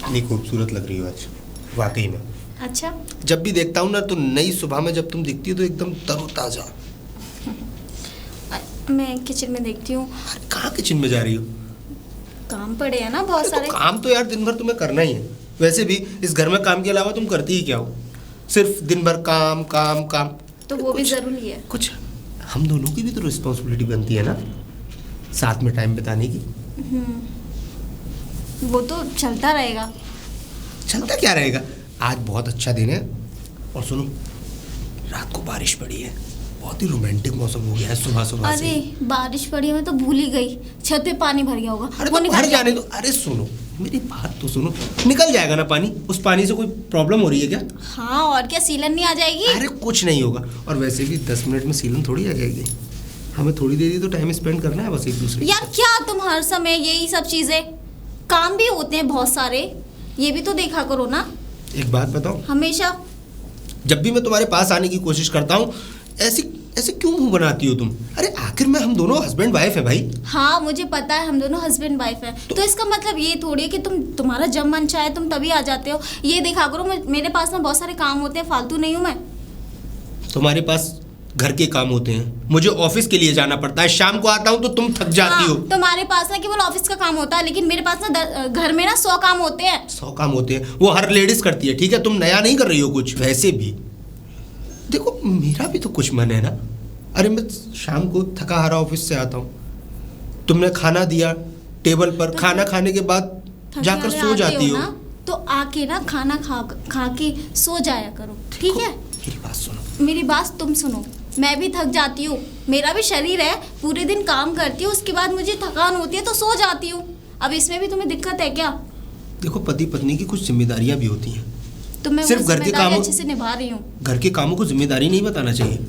इतनी खूबसूरत लग रही हो आज, वाकई में। अच्छा, जब भी देखता हूँ ना तो नई सुबह में जब तुम दिखती हो तो एकदम तरोताजा। मैं किचन में देखती हूँ। कहाँ किचन में जा रही हो? काम पड़े हैं ना बहुत सारे। तो काम तो यार दिन भर तुम्हें करना ही है। वैसे भी इस घर में काम के अलावा तुम करती ही क्या हो? सिर्फ दिन भर काम काम काम। तो वो भी जरूरी है। कुछ हम दोनों की भी तो रिस्पॉन्सिबिलिटी बनती है ना, साथ में टाइम बिताने की। वो तो चलता रहेगा। चलता क्या रहेगा? आज बहुत अच्छा दिन है और सुनो, रात को बारिश पड़ी है, बहुत ही रोमांटिक मौसम हो गया है सुबह सुबह से। अरे बारिश पड़ी है, मैं तो भूल ही गई। छत पे पानी भर गया होगा। अरे तो भर जाने दो। अरे सुनो, मेरी बात तो सुनो, निकल जाएगा ना पानी। उस पानी से कोई प्रॉब्लम हो रही है क्या? हाँ, और क्या सीलन नहीं आ जाएगी? अरे कुछ नहीं होगा। और वैसे भी 10 मिनट में सीलन थोड़ी आ जाएगी। हमें थोड़ी देर ही तो टाइम स्पेंड करना है बस एक दूसरे। यार क्या तुम हर समय यही सब चीजें, काम भी होते हैं बहुत सारे, ये भी तो देखा करो ना। एक बात बताओ, हमेशा जब भी मैं तुम्हारे पास आने की कोशिश करता हूँ ऐसी ऐसे क्यों मुंह बनाती हो तुम? अरे आखिर में हम दोनों हस्बैंड वाइफ है भाई। हाँ मुझे पता है हम दोनों हस्बैंड वाइफ हैं। तो इसका मतलब ये थोड़ी है कि तुम्हारा जब मन चाहे तुम तभी आ जाते हो। ये देखा करो, मेरे पास ना बहुत सारे काम होते हैं, फालतू नहीं हूँ मैं। तुम्हारे पास घर के काम होते हैं, मुझे ऑफिस के लिए जाना पड़ता है। शाम को आता हूँ तो तुम थक जाती हो। तुम्हारे पास ना केवल ऑफिस का काम होता है, लेकिन मेरे पास ना घर में ना 100 काम होते हैं। 100 काम होते हैं, वो हर लेडीज करती है, ठीक है? तुम नया नहीं कर रही हो कुछ। वैसे भी देखो, मेरा भी तो कुछ मन है ना। अरे मैं शाम को थका हारा ऑफिस से आता हूँ, तुमने खाना दिया टेबल पर, खाना खाने के बाद जाकर सो जाती हो। तो आके ना खाना खा के सो जाया करो, ठीक है? मेरी बात सुनो। मेरी बात तुम सुनो। मैं भी थक जाती हूँ, मेरा भी शरीर है, पूरे दिन काम करती हूँ, उसके बाद मुझे थकान होती है तो सो जाती हूँ। अब इसमें भी तुम्हें दिक्कत है क्या? देखो, पति पत्नी की कुछ जिम्मेदारियां भी होती हैं। तो मैं सिर्फ घर के कामों अच्छे से निभा रही हूँ। घर के कामों को जिम्मेदारी नहीं बताना चाहिए।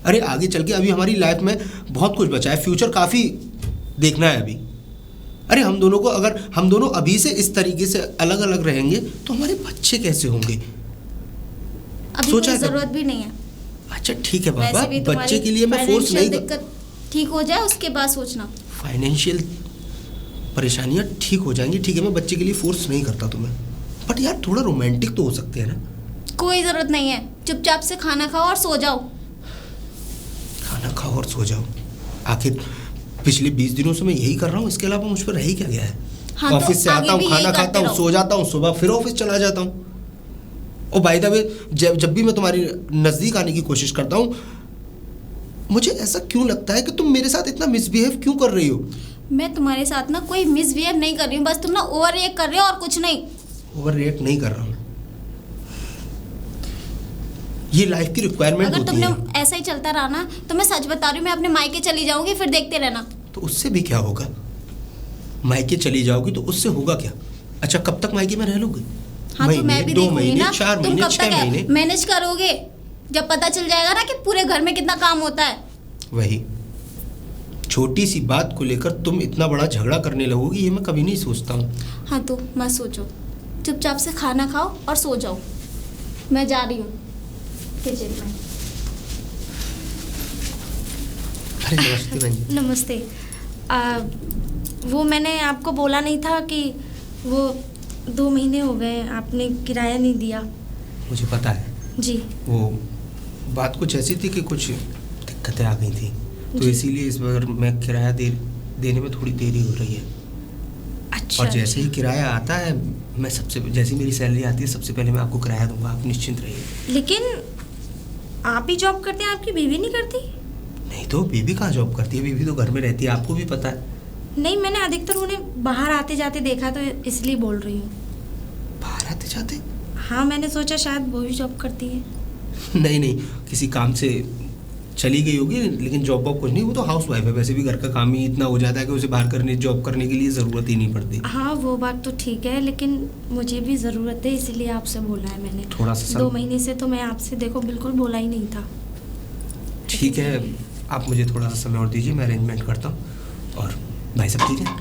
अरे आगे चल के अभी हमारी लाइफ में बहुत कुछ बचा है, फ्यूचर काफी देखना है अभी। अरे हम दोनों अभी से इस तरीके से अलग अलग रहेंगे तो हमारे बच्चे कैसे होंगे? अभी कोई जरूरत भी नहीं है। अच्छा ठीक है बाबा, बच्चे के लिए मैं फोर्स नहीं। दिक्कत ठीक हो जाए उसके बाद सोचना। फाइनेंशियल परेशानियां ठीक हो जाएंगी, ठीक है? मैं बच्चे के लिए फोर्स नहीं करता तुम्हें, बट यार थोड़ा रोमांटिक तो हो सकते हैं ना। कोई जरूरत नहीं है, चुपचाप से खाना खाओ और सो जाओ। खाना खाओ और सो जाओ? आखिर पिछले 20 दिनों से मैं यही कर रहा हूँ, इसके अलावा मुझ पर रह ही क्या गया है? हाँ, ऑफिस से आता हूँ, खाना खाता हूँ, सो जाता हूँ, सुबह फिर ऑफिस चला जाता हूँ। और बाय द वे, जब भी मैं तुम्हारी नजदीक आने की कोशिश करता हूँ, मुझे ऐसा क्यों लगता है कि तुम मेरे साथ इतना मिसबिहेव क्यों कर रही हो? मैं तुम्हारे साथ ना कोई मिसबिहेव नहीं कर रही हूँ, बस तुम ना ओवर रिएक्ट कर रहे हो और कुछ नहीं। ओवर रिएक्ट नहीं कर रहा हूँ, ये लाइफ की रिक्वायरमेंट होती है। अगर तुमने ऐसा ही चलता रहा ना तो मैं सच बता रही हूँ, मैं अपने मायके चली जाऊंगी, फिर देखते रहना। तो उससे भी क्या होगा? मायके चली जाओगी तो उससे होगा क्या? अच्छा कब तक मायके में रह लोगे? हाँ तो मैं भी 2 देखूंगी महीने, ना, 4 तुम महीने, कब 6 महीने तक मैनेज करोगे? जब पता चल जाएगा ना कि पूरे घर में कितना काम होता है। वही छोटी सी बात को लेकर तुम इतना बड़ा झगड़ा करने लगोगी, ये मैं कभी नहीं सोचता हूँ। हाँ तो मत सोचो, चुपचाप से खाना खाओ और सो जाओ। मैं जा रही हूँ किचन में। अरे नमस्ते बहन जी। नमस्ते। वो मैंने आपको बोला नहीं था कि वो 2 महीने हो गए आपने किराया नहीं दिया। मुझे पता है जी। वो बात कुछ ऐसी थी कि कुछ दिक्कतें आ गई थी, तो इसीलिए इस बार मैं किराया देने में थोड़ी देरी हो रही है। अच्छा। और जैसे ही किराया आता है, मैं जैसे मेरी सैलरी आती है सबसे पहले मैं आपको किराया दूंगा, आप निश्चिंत रहिए। लेकिन आप ही जॉब करते हैं, आपकी बीवी नहीं करती? नहीं तो बीवी कहाँ जॉब करती है? बीवी तो घर में रहती है, आपको भी पता है। नहीं, मैंने अधिकतर उन्हें बाहर आते जाते देखा तो इसलिए बोल रही हूँ। बाहर आते जाते? हाँ, मैंने सोचा शायद वो भी जॉब करती है। नहीं, किसी काम से चली गई होगी, लेकिन जॉब वॉब कुछ नहीं, वो तो हाउस वाइफ है। वैसे भी घर का काम ही इतना हो जाता है कि उसे बाहर जॉब करने के लिए ज़रूरत ही नहीं पड़ती। हाँ वो बात तो ठीक है, लेकिन मुझे भी ज़रूरत है, इसीलिए आपसे बोला है मैंने। थोड़ा सा 2 महीने से तो मैं आपसे देखो बिल्कुल बोला ही नहीं था। ठीक है, आप मुझे थोड़ा सा समय और दीजिए, मैं अरेंजमेंट करता हूँ। और भाई सब ठीक है?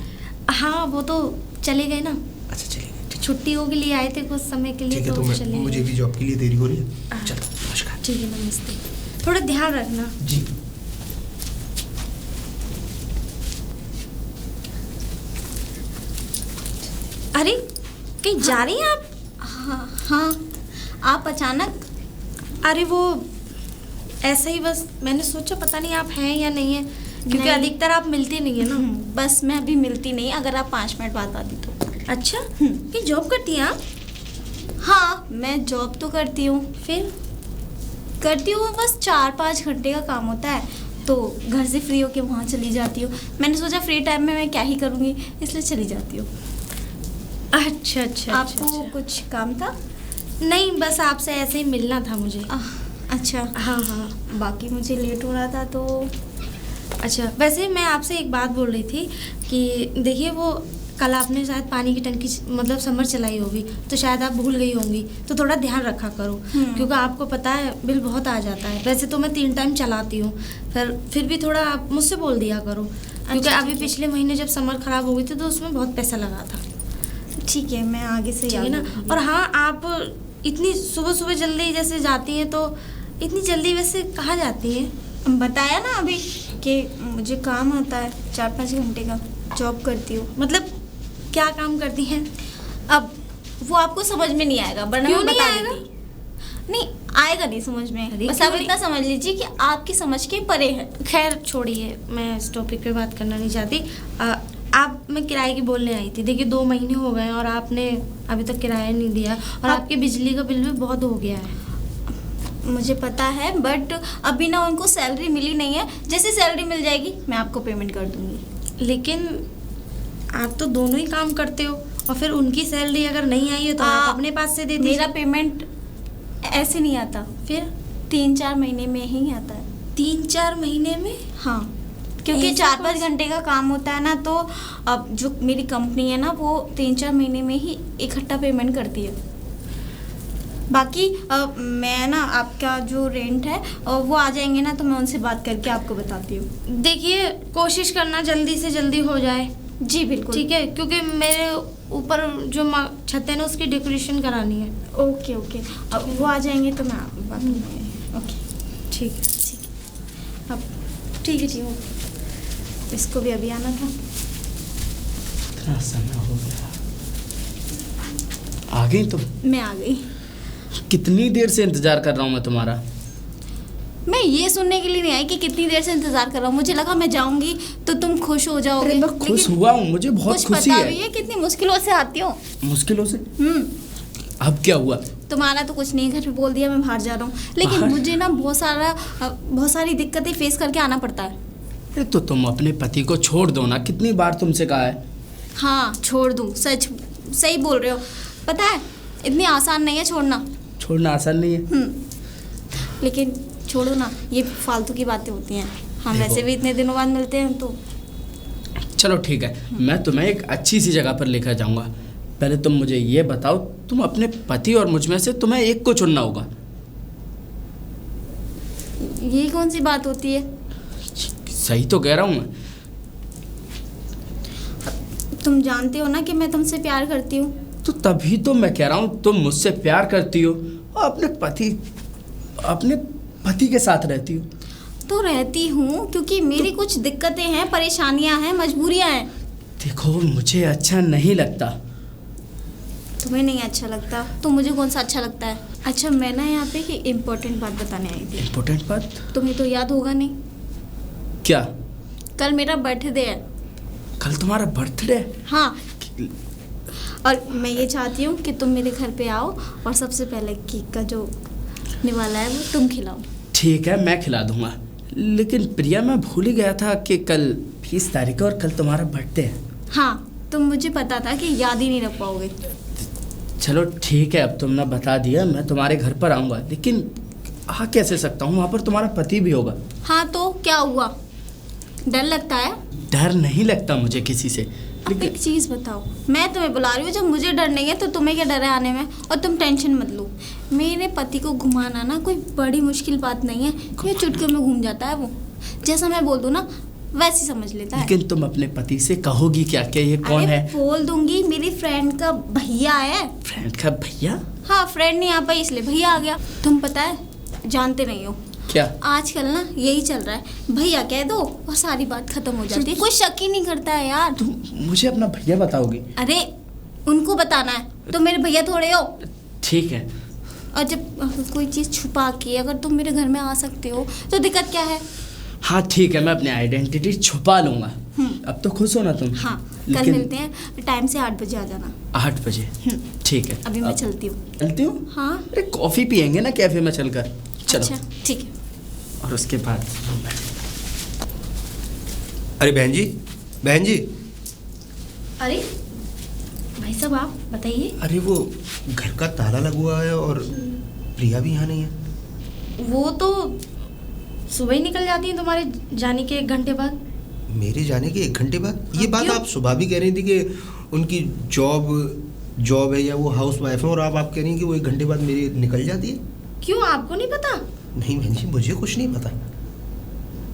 हाँ वो तो चले गए ना। अच्छा चले गए, छुट्टियों के लिए आए थे कुछ समय के लिए। ठीक है, तो चले मुझे गए। भी जॉब के लिए देरी हो रही है। चलो नमस्कार। ठीक है, नमस्ते। थोड़ा ध्यान रखना। जी। अरे कहीं जा रही हैं आप? हाँ, आप अचानक? अरे वो ऐसा ही, बस मैंने सोचा पता नहीं आप हैं या नहीं है, क्योंकि नहीं। अधिकतर आप मिलती नहीं है ना। बस मैं अभी मिलती नहीं, अगर आप 5 मिनट बाद आती तो। अच्छा, ये जॉब करती हैं आप? हाँ, मैं जॉब तो करती हूँ। फिर करती हूँ, बस 4-5 घंटे का काम होता है, तो घर से फ्री होके वहाँ चली जाती हूँ। मैंने सोचा फ्री टाइम में मैं क्या ही करूँगी, इसलिए चली जाती हूँ। अच्छा अच्छा। आपको कुछ काम था? नहीं, बस आपसे ऐसे ही मिलना था मुझे। अच्छा। हाँ हाँ। बाकी मुझे लेट हो रहा था तो। अच्छा, वैसे मैं आपसे एक बात बोल रही थी कि देखिए, वो कल आपने शायद पानी की टंकी मतलब समर चलाई होगी, तो शायद आप भूल गई होंगी, तो थोड़ा ध्यान रखा करो, क्योंकि आपको पता है बिल बहुत आ जाता है। वैसे तो मैं 3 टाइम चलाती हूँ, फिर भी थोड़ा आप मुझसे बोल दिया करो, क्योंकि अभी पिछले महीने जब समर ख़राब हो गई थी तो उसमें बहुत पैसा लगा था। ठीक है, मैं आगे से ठीक है ना। और हाँ, आप इतनी सुबह सुबह जल्दी जैसे जाती हैं, तो इतनी जल्दी वैसे कहाँ जाती हैं? बताया ना अभी कि मुझे काम होता है 4-5 घंटे का, जॉब करती हूँ। मतलब क्या काम करती हैं? अब वो आपको समझ में नहीं आएगा, वरना क्यों मैं नहीं बता आएगा? देती। नहीं आएगा, नहीं समझ में। अरे बस क्यों आप नहीं? इतना समझ लीजिए कि आपकी समझ के परे है। खैर छोड़िए, मैं इस टॉपिक पे बात करना नहीं चाहती। मैं किराए की बोलने आई थी। देखिए 2 महीने हो गए और आपने अभी तक किराया नहीं दिया, और आपके बिजली का बिल भी बहुत हो गया है। मुझे पता है, बट अभी ना उनको सैलरी मिली नहीं है। जैसे सैलरी मिल जाएगी मैं आपको पेमेंट कर दूंगी। लेकिन आप तो दोनों ही काम करते हो, और फिर उनकी सैलरी अगर नहीं आई है तो आप अपने पास से दे दीजिए। मेरा पेमेंट ऐसे नहीं आता, फिर 3-4 महीने में ही आता है। 3-4 महीने में? हाँ, क्योंकि ऐसा 4-5 घंटे का काम होता है ना, तो अब जो मेरी कंपनी है ना, वो 3-4 महीने में ही इकट्ठा पेमेंट करती है। बाकी मैं ना आपका जो रेंट है वो आ जाएंगे ना, तो मैं उनसे बात करके आपको बताती हूँ। देखिए कोशिश करना जल्दी से जल्दी हो जाए। जी बिल्कुल। ठीक है, क्योंकि मेरे ऊपर जो छत है ना, उसकी डेकोरेशन करानी है। ओके ओके, अब वो आ जाएंगे तो मैं बात करूँगी। ओके ठीक है। ठीक है, अब ठीक है। इसको भी अभी आना था। इतना समय हो गया, आ गई तुम? मैं आ गई। कितनी देर से इंतजार कर रहा हूँ मैं तुम्हारा। मैं ये सुनने के लिए नहीं आई कि कितनी देर से इंतजार कर रहा हूँ। मुझे लगा मैं जाऊंगी तो तुम खुश हो जाओगे। अरे मैं खुश हुआ हूँ, मुझे बहुत कुछ खुशी पता भी है। है कितनी मुश्किलों से आती हूँ। मुश्किलों से? अब क्या हुआ? तुम्हारा तो कुछ नहीं, घर पे बोल दिया मैं बाहर जा रहा हूँ, लेकिन बाहर? मुझे ना बहुत सारी दिक्कतें फेस करके आना पड़ता है। अरे तो तुम अपने पति को छोड़ दो ना, कितनी बार तुमसे कहा है। हाँ छोड़ दूँ, सही बोल रहे हो। पता है इतनी आसान नहीं है छोड़ना। छोड़ना आसान नहीं है। लेकिन छोड़ो ना, ये फालतू की बातें होती हैं। हम देखो। वैसे भी इतने दिनों बाद मिलते हैं तो। चलो ठीक है, मैं तुम्हें एक अच्छी सी जगह पर लेकर जाऊंगा। पहले तुम मुझे ये बताओ, तुम अपने पति और मुझ में से तुम्हें एक को चुनना होगा। ये कौन सी बात होती है? सही तो कह रहा हूँ मैं। तुम जानते हो ना कि मैं तुमसे प्यार करती हूँ। तो तभी तो मैं कह रहा हूँ, तुम मुझसे प्यार करती हो और अपने पति के साथ रहती हो। तो रहती हूँ, क्योंकि मेरी कुछ दिक्कतें हैं, परेशानियाँ हैं, मजबूरियाँ हैं। देखो मुझे अच्छा नहीं लगता। तुम्हें नहीं अच्छा लगता तो मुझे कौन सा अच्छा लगता है? अच्छा, मैं ना यहाँ पे एक इम्पोर्टेंट बात बताने आई थी। इम्पोर्टेंट बात? तुम्हें तो याद होगा नहीं, क्या? कल मेरा बर्थडे है। कल तुम्हारा बर्थडे है? हाँ, और मैं ये चाहती हूँ कि तुम मेरे घर पे आओ और सबसे पहले केक का जो निवाला है वो तुम खिलाओ। ठीक है, मैं खिला दूंगा। लेकिन प्रिया, मैं भूल ही गया था कि कल 20 तारीख है और कल तुम्हारा बर्थडे है। हाँ, तुम मुझे पता था कि याद ही नहीं रख पाओगे। चलो ठीक है, अब तुमने बता दिया, मैं तुम्हारे घर पर आऊँगा। लेकिन आ कैसे सकता हूँ, वहाँ पर तुम्हारा पति भी होगा। हाँ तो क्या हुआ, डर लगता है? डर नहीं लगता मुझे किसी से। अब एक चीज़ बताओ, मैं तुम्हें बुला रही हूँ, जब मुझे डर नहीं है तो तुम्हें क्या डर है आने में? और तुम टेंशन मत लो, मेरे पति को घुमाना ना कोई बड़ी मुश्किल बात नहीं है। ये चुटकियों में घूम जाता है वो, जैसा मैं बोल दूँ ना वैसे समझ लेता है। लेकिन तुम अपने पति से कहोगी क्या कि ये कौन है? बोल दूंगी, मेरी फ्रेंड का भैया है। फ्रेंड का भैया? हाँ, फ्रेंड नहीं आ पाई इसलिए भैया आ गया। तुम पता है, जानते नहीं हो क्या? आजकल ना यही चल रहा है, भैया कह दो और सारी बात खत्म हो जाती है, कोई शक ही नहीं करता है यार। तुम मुझे अपना भैया बताओगी? अरे उनको बताना है, तो मेरे भैया थोड़े हो। ठीक है। और जब कोई चीज़ छुपा के अगर तुम मेरे घर में आ सकते हो तो दिक्कत क्या है? हाँ ठीक है, मैं अपनी आइडेंटिटी छुपा लूँगा। अब तो खुश हो ना तुम? हाँ, कल मिलते हैं, टाइम से 8 बजे आ जाना। 8 बजे? ठीक है। अभी मैं चलती हूँ। चलती हूँ? हाँ। अरे कॉफ़ी पियेंगे ना कैफ़े में चलकर। चलो। अच्छा ठीक है। और उसके बाद अरे बहन जी, बहन जी। अरे भाई साहब आप बताइए। अरे वो घर का ताला लगा हुआ है और प्रिया भी यहाँ नहीं है। वो तो सुबह ही निकल जाती है तुम्हारे जाने के 1 घंटे बाद। मेरे जाने के 1 घंटे बाद? ये बात क्यों? आप सुबह भी कह रही थी कि उनकी जॉब है या वो हाउस वाइफ है, और आप कह रही हैं कि वो 1 घंटे बाद मेरी निकल जाती है। क्यों, आपको नहीं पता? नहीं बहन जी, मुझे कुछ नहीं पता।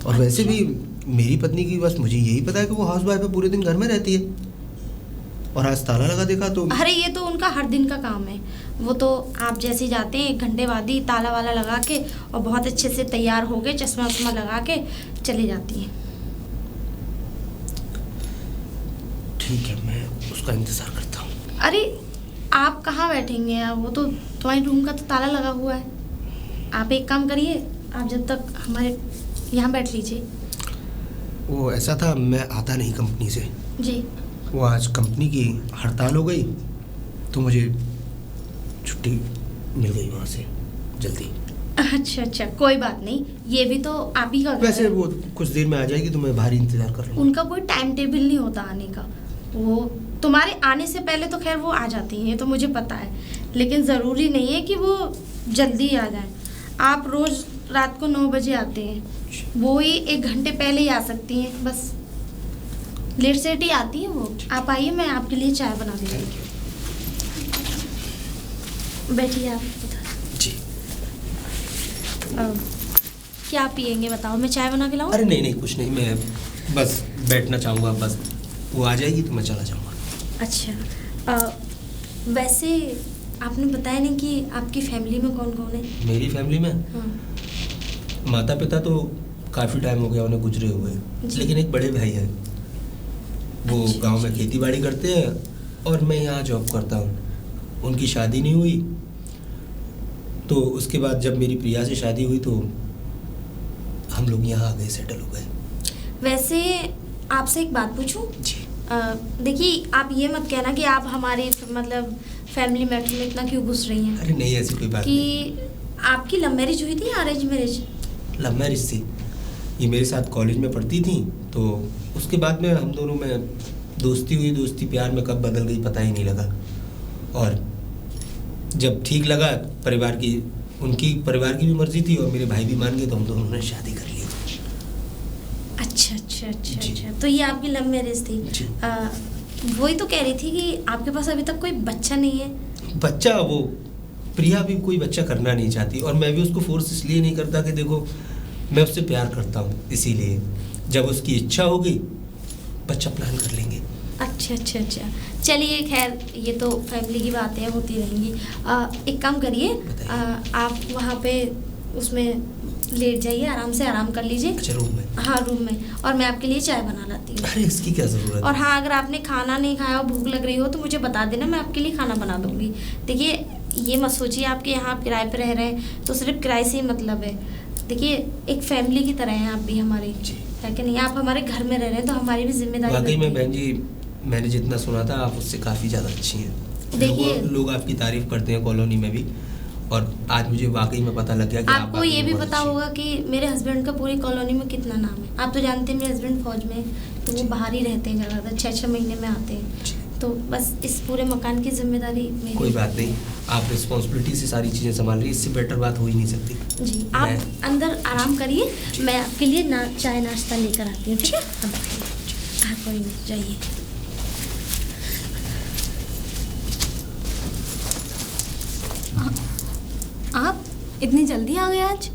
और वैसे भी मेरी पत्नी की बस मुझे यही पता है कि वो हाउस वाइफ है, पूरे दिन घर में रहती है। और आज ताला लगा देखा तो। अरे ये तो उनका हर दिन का काम है। वो तो आप जैसे जाते हैं 1 घंटे बाद ही ताला वाला लगा के और बहुत अच्छे से तैयार हो के चश्मा वश्मा लगा के चली जाती हैं। ठीक है, मैं उसका इंतज़ार करता हूँ। अरे आप कहाँ बैठेंगे यार, वो तो तुम्हारे रूम का तो ताला लगा हुआ है। आप एक काम करिए, आप जब तक हमारे यहाँ बैठ लीजिए। वो ऐसा था, मैं आता नहीं कंपनी से। जी। वो आज कंपनी की हड़ताल हो गई तो मुझे छुट्टी मिल गई वहाँ से जल्दी। अच्छा अच्छा, कोई बात नहीं, ये भी तो आप ही का घर वैसे है। वो कुछ देर में आ जाएगी तो मैं बाहर ही इंतज़ार कर लूँगा। उनका कोई टाइम टेबल नहीं होता आने का। वो तुम्हारे आने से पहले तो खैर वो आ जाती हैं, ये तो मुझे पता है, लेकिन ज़रूरी नहीं है कि वो जल्दी आ जाएं। आप रोज़ रात को 9 बजे आते हैं, वो ही 1 घंटे पहले ही आ सकती हैं, बस लेट सेट ही आती हैं वो। आप आइए, मैं आपके लिए चाय बना दूँगी। बैठिए आप उधर। जी। क्या पियेंगे बताओ, मैं चाय बना के लाऊँ? अरे नहीं नहीं, कुछ नहीं, मैं बस बैठना चाहूँगा, बस वो आ जाएगी तो मैं चला जाऊँगा। अच्छा, वैसे आपने बताया नहीं कि आपकी फैमिली में कौन कौन है? मेरी फैमिली में हाँ। माता पिता तो काफ़ी टाइम हो गया उन्हें गुजरे हुए, जी। लेकिन एक बड़े भाई हैं, वो अच्छा, गांव में खेती बाड़ी करते हैं और मैं यहाँ जॉब करता हूँ। उनकी शादी नहीं हुई, तो उसके बाद जब मेरी प्रिया से शादी हुई तो हम लोग यहाँ आ गए, सेटल हो गए। वैसे आपसे एक बात पूछूं? जी। देखिए, आप ये मत कहना कि आप हमारे मतलब फैमिली मैटर में इतना क्यों घुस रही हैं। अरे नहीं, ऐसी कोई बात कि नहीं। आपकी लव मैरिज हुई थी या अरेंज मैरिज? लव मैरिज थी। ये मेरे साथ कॉलेज में पढ़ती थी, तो उसके बाद में हम दोनों में दोस्ती हुई। दोस्ती प्यार में कब बदल गई पता ही नहीं लगा, और जब ठीक लगा उनकी परिवार की भी मर्जी थी और मेरे भाई भी मान गए, तो हम दोनों ने शादी कर ली। अच्छा अच्छा अच्छा जी। अच्छा, तो ये आपकी लव मैरिज थी। जी। वही तो कह रही थी कि आपके पास अभी तक कोई बच्चा नहीं है। बच्चा, वो प्रिया भी कोई बच्चा करना नहीं चाहती, और मैं भी उसको फोर्स इसलिए नहीं करता कि देखो मैं उससे प्यार करता हूँ, इसीलिए जब उसकी इच्छा होगी बच्चा प्लान कर लेंगे। अच्छा अच्छा अच्छा, चलिए खैर ये तो फैमिली की बातें होती रहेंगी। एक काम करिए, आप वहाँ पे उसमें लेट जाइए, आराम से आराम कर लीजिए। अच्छा, रूम में? हाँ रूम में, और मैं आपके लिए चाय बना लाती हूँ। अरे इसकी क्या ज़रूरत और है? हाँ, अगर आपने खाना नहीं खाया और भूख लग रही हो तो मुझे बता देना, मैं आपके लिए खाना बना दूँगी। देखिए, ये मत सोचिए आपके यहाँ आप किराए पर रह रहे हैं तो सिर्फ किराए से ही मतलब है। देखिए, एक फैमिली की तरह हैं आप भी हमारी, है कि नहीं? आप हमारे घर में रह रहे हैं तो हमारी भी जिम्मेदारी वाकई में बनती है। बहन जी, मैंने जितना सुना था आप उससे काफ़ी ज़्यादा अच्छी हैं। देखिए, लोग आपकी तारीफ़ करते हैं कॉलोनी में भी, और आज मुझे वाकई में पता लग गया कि आप आपको वाकई ये में भी बहुत पता अच्छी हैं। होगा कि मेरे हस्बैंड का पूरी कॉलोनी में कितना नाम है। आप तो जानते हैं मेरे हस्बैंड फौज में हैं, तो वो बाहर ही रहते हैं ज़्यादातर, 6-6 महीने में आते हैं। जी। तो बस इस पूरे मकान की जिम्मेदारी मेरी। कोई बात नहीं, आप रिस्पॉन्सिबिलिटी से सारी चीज़ें संभाल रही, इससे बेटर बात हो ही नहीं सकती। जी, आप अंदर आराम करिए, मैं आपके लिए चाय नाश्ता लेकर आती हूँ, ठीक है? हाँ कोई नहीं, जाइए। आप इतनी जल्दी आ गए आज?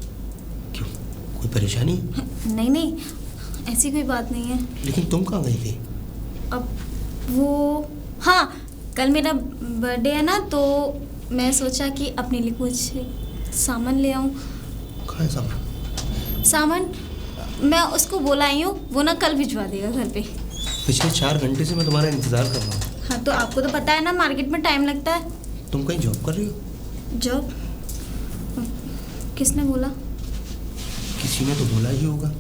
क्यों, कोई परेशानी? नहीं नहीं, ऐसी कोई बात नहीं है। लेकिन तुम कहाँ गई थी? अब वो, हाँ, कल मेरा बर्थडे है ना, तो मैं सोचा कि अपने लिए कुछ सामान ले आऊँ। कहाँ है सामान? सामान मैं उसको बोला आई हूँ, वो ना कल भिजवा देगा घर पे। पिछले 4 घंटे से मैं तुम्हारा इंतज़ार कर रहा हूँ। हाँ तो आपको तो पता है ना, मार्केट में टाइम लगता है। तुम कहीं जॉब कर रही हो? जॉब? किसने बोला? किसी ने तो बोला ही होगा।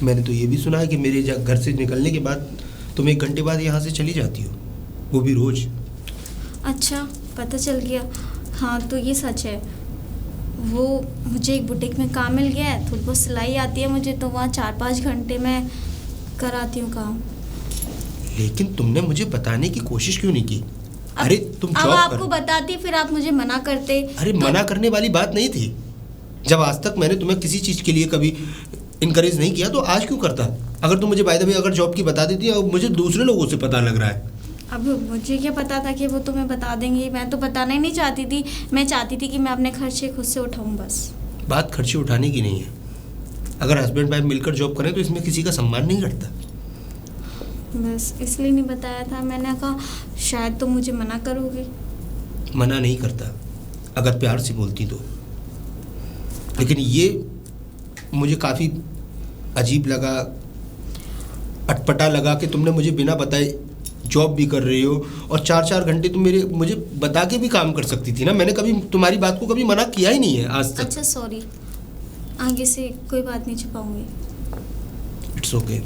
मैंने तो ये भी सुना है कि मेरे घर से निकलने के बाद तुम 1 घंटे बाद यहाँ से चली जाती हो, वो भी रोज। अच्छा, पता चल गया। हाँ तो ये सच है। वो मुझे एक बुटीक में काम मिल गया है, थोड़ी बहुत सिलाई आती है मुझे, तो वहाँ 4-5 घंटे में कराती हूँ काम। लेकिन तुमने मुझे बताने की कोशिश क्यों नहीं की? अरे तुम अब जॉब आपको कर। बताती फिर आप मुझे मना करते। अरे तो मना करने वाली बात नहीं थी। जब आज तक मैंने तुम्हें किसी चीज़ के लिए कभी इनकरेज नहीं किया तो आज क्यों करता? अगर तुम मुझे बाय द वे अगर जॉब की बता देती, अब मुझे दूसरे लोगों से पता लग रहा है। अब मुझे क्या पता था कि वो तुम्हें बता देंगी। मैं तो बताना ही नहीं चाहती थी। मैं चाहती थी कि मैं अपने खर्चे खुद से उठाऊं बस। बात खर्चे उठाने की नहीं है। अगर हस्बैंड वाइफ मिलकर जॉब करें तो इसमें किसी का सम्मान नहीं घटता। बस इसलिए नहीं बताया था। मैंने कहा शायद तुम मुझे मना करोगे। मना नहीं करता अगर प्यार से बोलती तो। लेकिन ये मुझे काफ़ी अजीब लगा, अटपटा लगा कि तुमने मुझे बिना बताए जॉब भी कर रही हो और 4-4 घंटे तुम मुझे बता के भी काम कर सकती थी ना। मैंने कभी तुम्हारी बात को कभी मना किया ही नहीं है आज तक। अच्छा सॉरी, आगे से कोई बात नहीं छुपाऊंगी। It's okay.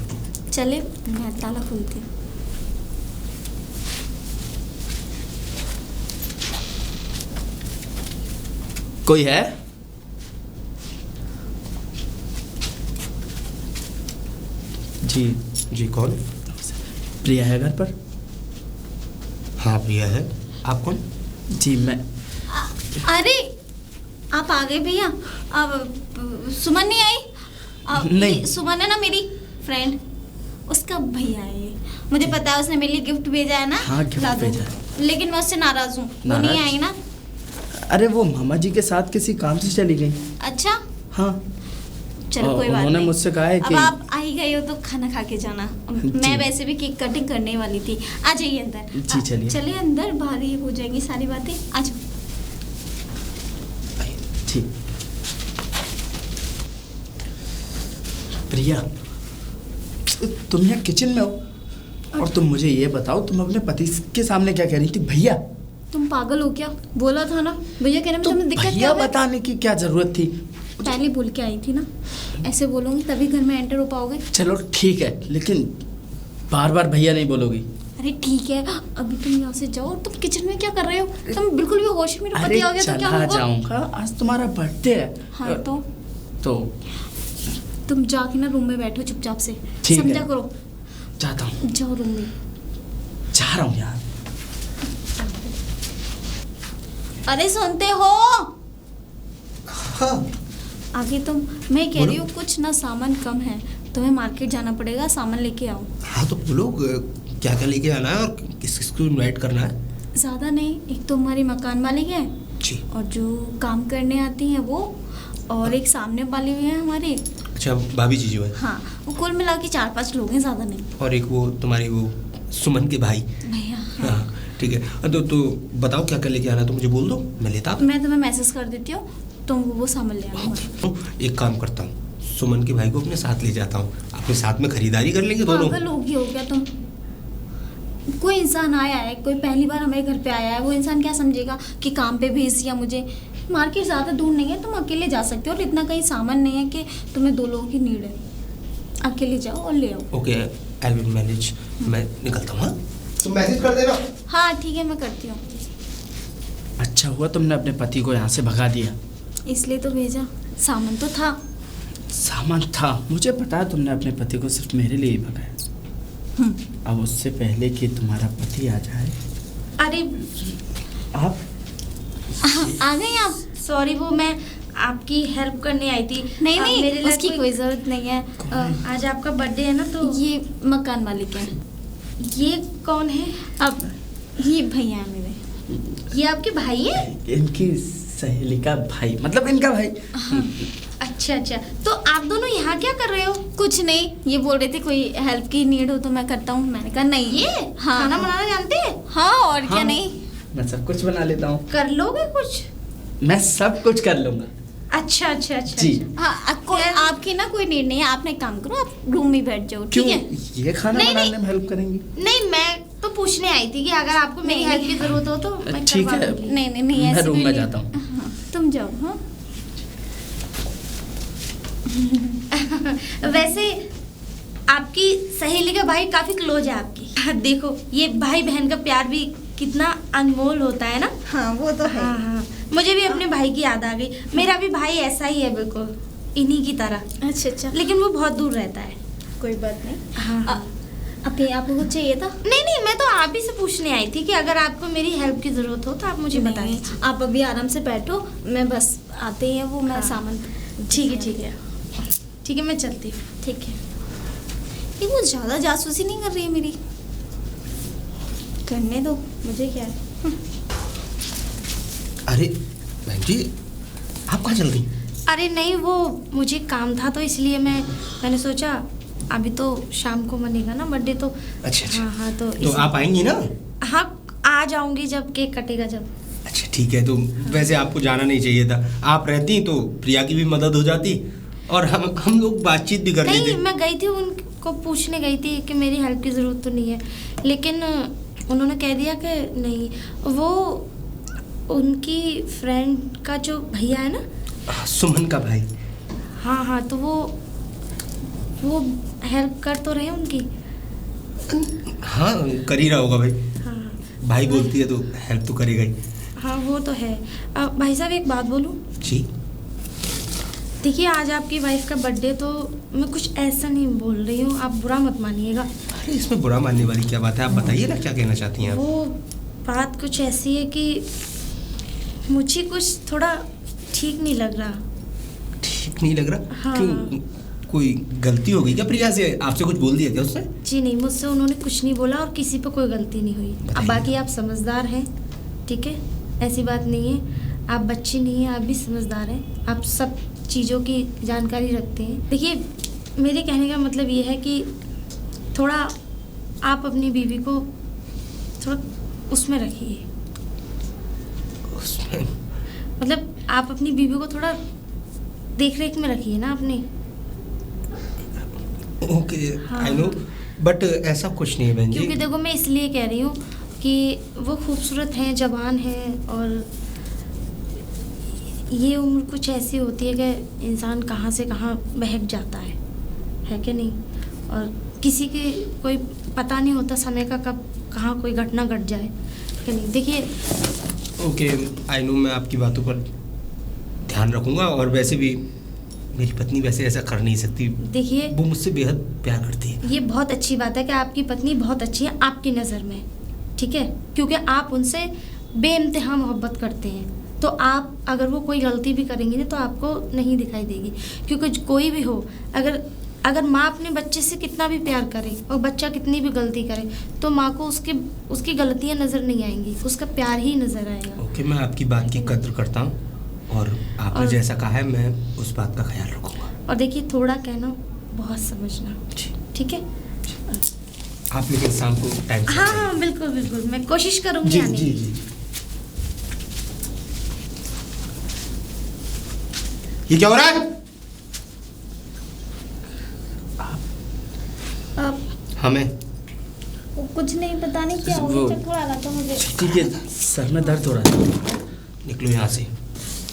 चले, मैं ताला खोलती हूँ। कोई है? जी जी कौन? प्रिया है घर पर? हाँ प्रिया है। आप कौन? जी मैं। अरे आप आ गए भैया। अब सुमन नहीं आई? नहीं। ये सुमन है ना मेरी फ्रेंड, उसका भैया है ये। मुझे पता है, उसने मेरे लिए गिफ्ट भेजा है ना। हाँ, गिफ्ट ला दो। भेजा है। लेकिन मैं उससे नाराज हूँ, वो नाराज? नहीं आई ना। अरे वो मामा जी के साथ किसी काम से चली गई। अच्छा हाँ। चलो कोई बात उन्होंने नहीं। मुझसे कहा है अब कि आप आई गए हो तो खाना खा के जाना। मैं वैसे भी केक कटिंग करने वाली थी। आ जाइए अंदर। जी, चलिए। चलिए अंदर, बाहर ही हो जाएंगी सारी बातें। आ जाओ। ठीक। प्रिया, तुम यहाँ किचन में हो और तुम मुझे ये बताओ, तुम अपने पति के सामने क्या कह रही थी? भैया? तुम पागल हो क्या? बोला था ना भैया कहने में तो तुम्हें दिक्कत क्या भैया है? बताने की क्या जरूरत थी? पहले बोल के आई थी ना। ऐसे बोलूंगी तभी घर में एंटर हो पाओगे। चलो ठीक है, लेकिन बार बार भैया नहीं बोलोगी। अरे ठीक है, अभी तुम यहाँ से जाओ। तुम किचन में क्या कर रहे हो? तुम बिल्कुल भी होश में। मेरा अरे पति आ गया तो क्या चला होगा? जाऊंगा, आज तुम्हारा बर्थडे है। हाँ तो तुम जाके ना रूम में बैठो चुपचाप से। ठीक समझा है। करो। जाता हूँ, जाओ रूम में। जा रहा हूँ यार। अरे सुनते हो? हाँ आगे तुम, मैं कह बोलो। रही हूँ कुछ ना सामान कम है, तुम्हें मार्केट जाना पड़ेगा, सामान लेके आओ। हाँ तो बोलो क्या क्या लेके आना है और किस किसको इनवाइट करना है? ज़्यादा नहीं, एक तो हमारी मकान मालिक है जी। और जो काम करने आती हैं वो, और एक सामने वाली भी है हमारी। अच्छा भाभी जी जो है। हाँ, वो कुल मिला के 4-5 लोग हैं, ज़्यादा नहीं। और एक वो तुम्हारी वो सुमन के भाई। भैया हाँ ठीक है। तो बताओ क्या क्या लेके आना है, तो मुझे बोल दो, मैं लेता आता। मैं तुम्हें मैसेज कर देती हूँ, तुम वो सामान ले आना। तो एक काम करता हूँ, सुमन के भाई को अपने साथ ले जाता हूँ, अपने साथ में खरीदारी कर लेंगे दोनों। पागल हो गया हो क्या तुम? कोई इंसान आया है, कोई पहली बार हमारे घर पे आया है, वो इंसान क्या समझेगा कि काम पे भेज दिया मुझे। मार्केट ज़्यादा दूर नहीं है, तुम अकेले जा सकते हो, और इतना कहीं सामान नहीं है कि तुम्हें 2 लोगों की नीड है। अकेले जाओ और ले आओ। Okay I will manage. मैं निकलता हूँ। हाँ तुम मैसेज कर देना। हाँ ठीक है, मैं करती हूँ। अच्छा हुआ तुमने अपने पति को यहाँ से भगा दिया। इसलिए तो भेजा, सामान तो था। सामान था, मुझे पता है तुमने अपने पति को सिर्फ मेरे लिए ही भगाया। अब उससे पहले कि तुम्हारा पति आ जाए। अरे आप आ गए आप? सॉरी, वो मैं आपकी हेल्प करने आई थी। नहीं आप नहीं, मेरे लिए उसकी कोई ज़रूरत नहीं है। आज आपका बर्थडे है ना, तो ये मकान मालिक है। ये कौन है? अब ये भैया है मेरे। ये आपके भाई है? इनकी सहेली का भाई, मतलब इनका भाई। अच्छा अच्छा, तो आप दोनों यहाँ क्या कर रहे हो? कुछ नहीं, ये बोल रहे थे कोई हेल्प की नीड हो तो मैं करता हूँ। मैंने कहा नहीं। ये हाँ खाना बनाना जानते हैं? हाँ, और क्या हाँ, नहीं। मैं सब कुछ बना लेता हूँ। कर लोगे कुछ? मैं सब कुछ कर लूँगा। अच्छा अच्छा अच्छा जी। अच्छा। हाँ, आपकी ना कोई नीड नहीं है। आप ना एक काम करो, आप रूम में बैठ जाओ, ठीक क्यों? है? ये खाना नहीं, बनाने नहीं। में हेल्प करेंगी? नहीं, मैं तो पूछने आई थी कि अगर आपको मेरी नहीं, हेल्प की नहीं। जरूरत हो तो मैं ठीक करवा है। दूंगी। नहीं नहीं नहीं मैं ऐसे रूम में भी जाता हूँ। हाँ, तुम जाओ। हाँ वैसे आपकी सहेली का भाई काफी क्लोज है आपकी। देखो ये भाई बहन का प्यार भी कितना अनमोल होता है ना। हाँ वो तो है। हाँ हाँ, मुझे भी अपने भाई की याद आ गई। मेरा भी भाई ऐसा ही है बिल्कुल इन्हीं की तरह, अच्छा अच्छा, लेकिन वो बहुत दूर रहता है। कोई बात नहीं। हाँ हाँ। अभी आपको कुछ चाहिए था? नहीं नहीं, मैं तो आप ही से पूछने आई थी कि अगर आपको मेरी हेल्प की जरूरत हो तो आप मुझे बता नहीं, दीजिए। आप अभी आराम से बैठो, मैं बस आते ही है वो, मैं हाँ। सामान। ठीक है ठीक है ठीक है, मैं चलती हूँ। ठीक है। ये वो ज़्यादा जासूसी नहीं कर रही है मेरी, करने दो, मुझे क्या है। अरे बहन जी, आप कहाँ चल रही? अरे नहीं, वो मुझे काम था तो इसलिए मैंने सोचा अभी तो शाम को मनेगा ना बर्थडे, तो अच्छा अच्छा। हाँ हाँ, तो तो आप आएंगी ना? हाँ आ जाऊंगी जब केक कटेगा जब। अच्छा ठीक है। तो वैसे आपको जाना नहीं चाहिए था, आप रहती तो प्रिया की भी मदद हो जाती और हम लोग बातचीत भी कर नहीं, लेते। मैं गई थी उनको पूछने गई थी कि मेरी हेल्प की ज़रूरत तो नहीं है, लेकिन उन्होंने कह दिया कि नहीं, वो उनकी फ्रेंड का जो भैया है ना। हाँ, सुमन का भाई। हाँ हाँ, तो वो हेल्प कर तो रहे उनकी। हाँ कर ही रहा होगा भाई, हाँ भाई बोलती है तो हेल्प तो करेगा ही। हाँ, वो तो है। भाई साहब एक बात बोलूँ? जी। देखिए आज आपकी वाइफ का बर्थडे, तो मैं कुछ ऐसा नहीं बोल रही हूँ, आप बुरा मत मानिएगा। अरे इसमें बुरा मानने वाली क्या बात है, आप बताइए ना क्या कहना चाहती हैं आप? वो बात कुछ ऐसी है कि मुझे कुछ थोड़ा ठीक नहीं लग रहा। ठीक नहीं लग रहा? हाँ। क्यों, कोई गलती हो गई क्या प्रिया से? आपसे कुछ बोल दिया क्या उसने? जी नहीं, मुझसे उन्होंने कुछ नहीं बोला और किसी पे कोई गलती नहीं हुई। अब बताइए। बाकी आप समझदार हैं, ठीक है, ऐसी बात नहीं है, आप बच्ची नहीं हैं, आप भी समझदार हैं, आप सब चीज़ों की जानकारी रखते हैं। देखिए मेरे कहने का मतलब ये है कि थोड़ा आप अपनी बीवी को थोड़ा उसमें रखिए, उसमें? मतलब आप अपनी बीवी को थोड़ा देख रेख में रखिए ना अपनी। ओके हाँ। आई नो, बट ऐसा कुछ नहीं है बहन जी। क्योंकि देखो मैं इसलिए कह रही हूँ कि वो खूबसूरत हैं, जवान हैं, और ये उम्र कुछ ऐसी होती है कि इंसान कहाँ से कहाँ बहक जाता है कि नहीं, और किसी के कोई पता नहीं होता समय का, कब कहाँ कोई घटना घट जाए कि नहीं। देखिए ओके आई नो, मैं आपकी बातों पर ध्यान रखूंगा, और वैसे भी मेरी पत्नी वैसे ऐसा कर नहीं सकती, देखिए वो मुझसे बेहद प्यार करती है। ये बहुत अच्छी बात है कि आपकी पत्नी बहुत अच्छी है आपकी नज़र में, ठीक है, क्योंकि आप उनसे बेइंतहा मोहब्बत करते हैं। तो आप अगर वो कोई गलती भी करेंगी ना तो आपको नहीं दिखाई देगी, क्योंकि कोई भी हो, अगर माँ अपने बच्चे से कितना भी प्यार करे और बच्चा कितनी भी गलती करे तो माँ को उसकी गलतियाँ नज़र नहीं आएंगी, उसका प्यार ही नज़र आएगा। ओके मैं आपकी बात की कद्र करता हूँ, और आपने और- जैसा कहा है मैं उस बात का ख्याल रखूंगा। और देखिए थोड़ा कहना बहुत समझना, जी। ठीक है। आप लेकिन शाम को टाइम से हाँ आइए। हाँ बिल्कुल बिल्कुल, मैं कोशिश करूँगी जी आने जी की। जी। ये क्या हो रहा है? अब हमें वो कुछ नहीं, पता नहीं क्या हो वो- गया, चक्कर आ रहा था मुझे। ठीक है, सर में दर्द हो रहा था। निकलो यहाँ से,